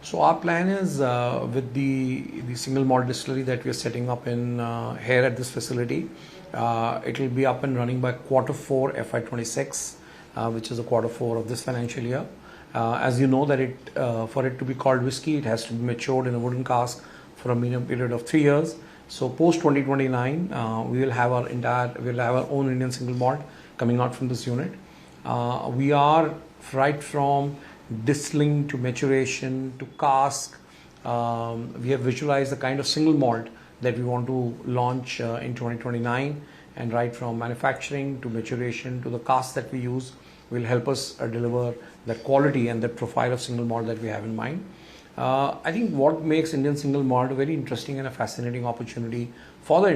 So our plan is with the single malt distillery that we are setting up in here at this facility, it will be up and running by Q4 FY26, which is the Q4 of this financial year. As you know that for it to be called whiskey, it has to be matured in a wooden cask for a minimum period of 3 years. So post 2029, we will have our own Indian single malt coming out from this unit. We are right from distilling to maturation to cask. We have visualized the kind of single malt that we want to launch in 2029, and right from manufacturing to maturation to the cask that we use will help us deliver that quality and that profile of single malt that we have in mind. I think what makes Indian single malt a very interesting and a fascinating opportunity for the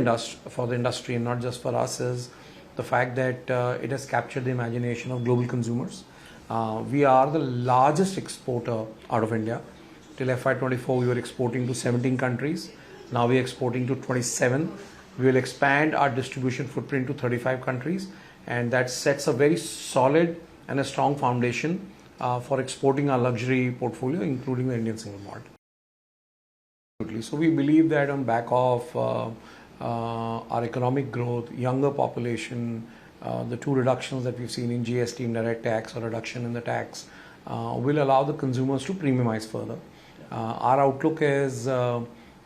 industry and not just for us is the fact that it has captured the imagination of global consumers. We are the largest exporter out of India. Till FY24 we were exporting to 17 countries. Now we are exporting to 27. We will expand our distribution footprint to 35 countries, and that sets a very solid and a strong foundation for exporting our luxury portfolio, including the Indian single malt. So we believe that on back of our economic growth, younger population, the two reductions that we've seen in GST indirect tax or reduction in the tax will allow the consumers to premiumize further. Our outlook is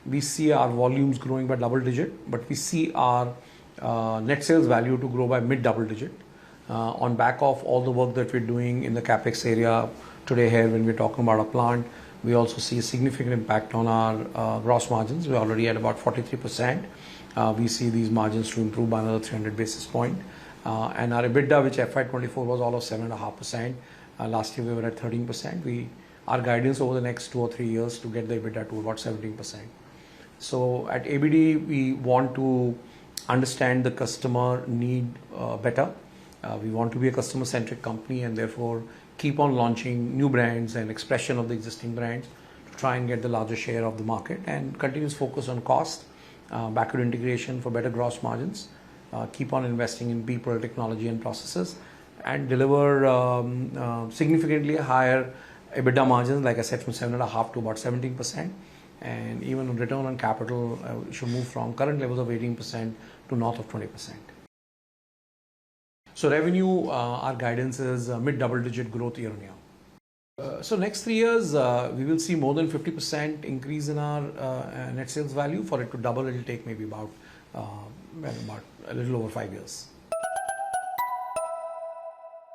we see our volumes growing by double digit, but we see our net sales value to grow by mid double digit on back of all the work that we're doing in the capex area today here. When we're talking about our plant, we also see a significant impact on our gross margins. We're already at about 43%. We see these margins to improve by another 300 basis points. And our EBITDA, which FY24 was all of 7.5%, last year we were at 13%. Our guidance over the next 2 or 3 years to get the EBITDA to about 17%. So at ABD, we want to understand the customer need better. We want to be a customer-centric company, and therefore keep on launching new brands and expression of the existing brands to try and get the larger share of the market, and continuous focus on cost, backward integration for better gross margins, keep on investing in people, technology and processes, and deliver significantly higher EBITDA margins, like I said, from 7.5% to about 17%. And even return on capital should move from current levels of 18% to north of 20%. So revenue, our guidance is mid double digit growth year on year. So next 3 years, we will see more than 50% increase in our net sales value. For it to double, it will take maybe about a little over 5 years.